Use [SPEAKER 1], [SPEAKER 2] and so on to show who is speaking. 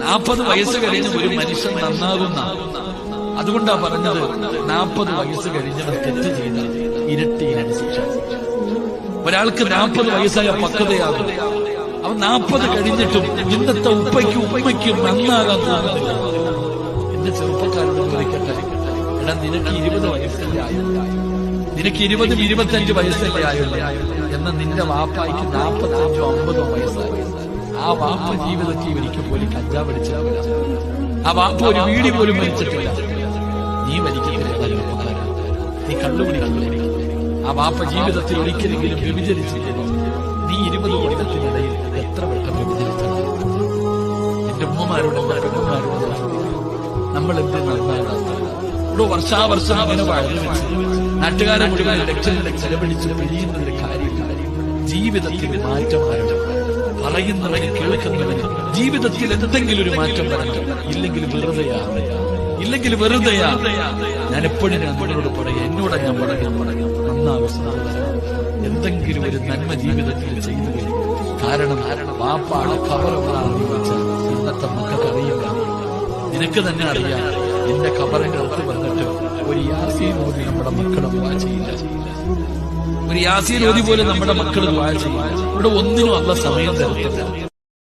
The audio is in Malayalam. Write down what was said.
[SPEAKER 1] 40 വയസ്സ് കഴിഞ്ഞ് ഒരു മനുഷ്യൻ നന്നാകുന്ന. അതുകൊണ്ടാ പറഞ്ഞത് 40 വയസ്സ് കഴിഞ്ഞവൻ തെറ്റ് ചെയ്താൽ ഇരട്ടിയിലാണ് ശിക്ഷ. ഒരാൾക്ക് 40 വയസ്സായ പക്വതയാകും. അവൻ 40 കഴിഞ്ഞിട്ടും ഇന്നത്തെ ഉമ്മയ്ക്കും നന്നാകാൻ തോന്നുന്നില്ല. എന്റെ ചെറുപ്പക്കാരോട് ചോദിക്കട്ടെ, എടാ നിനക്ക് 20 വയസ്സല്ലേ ആയുള്ളൂ, നിനക്ക് 20-25 വയസ്സല്ലേ ആയുള്ളൂ, എന്നാൽ നിന്റെ വാപ്പായിക്ക് 45-50 വയസ്സായി. ആ വാപ്പ ജീവിതത്തിൽ ഒരിക്കൽ പോലും കഞ്ചാവ് അടിച്ചിട്ടില്ല. ആ വാപ്പ ഒരു വീടി പോലും വലിച്ചിട്ടില്ല. നീ വലിക്കുന്നില്ല, നീ കള്ളുകുടിക്കുന്നില്ല. ആ വാപ്പ ജീവിതത്തിൽ ഒരിക്കലെങ്കിലും വ്യഭിചരിച്ചിട്ടില്ല. നീ 20 കൊല്ലത്തിനിടയിൽ എത്ര വട്ടം വ്യഭിചരിച്ചിട്ടുണ്ട്? എന്റെ ഉമ്മമാരോട് പെണ്ണുമാരോട് നമ്മൾ എന്ത് നന്നാകാത്ത ഇവിടെ വർഷാവർഷം അങ്ങനെ വഴന്നു വെച്ച് നാട്ടുകാരെ മുഴുവൻ ലക്ഷങ്ങളെ ചെലവഴിച്ച് പിരിയുന്നതിന്റെ കാര്യമില്ല. ജീവിതത്തിൽ മാറ്റം വരണം. പറയുന്നവന് കേൾക്കുന്നവന് ജീവിതത്തിൽ എന്തെങ്കിലും ഒരു മാറ്റം വരണം. ഇല്ലെങ്കിൽ വെറുതെയാ. ഞാൻ എപ്പോഴും നിങ്ങളോട് പറയാം, എന്നോട് ഞാൻ പറയാം, നന്നാവശ്യം എന്തെങ്കിലും ഒരു നന്മ ജീവിതത്തിൽ ചെയ്തു. കാരണം വാപ്പാട് ഖബറുകളാണെന്ന് ചോദിച്ചാൽ ഇന്നത്തെ മക്കൾക്കറിയില്ല. നിനക്ക് തന്നെ അറിയാം, എന്റെ ഖബറിന്റെ അടുത്ത് വന്നിട്ട് ഒരു യാസീൻ ഓതി നമ്മുടെ മക്കളെ ദുആ ചെയ്യില്ല. ഒരു യാസീൻ ഓതി പോലെ നമ്മുടെ മക്കൾ ദുആ ചെയ്യില്ല. ഇവിടെ ഒന്നിനും അള്ള സമയം തരത്തില്ല.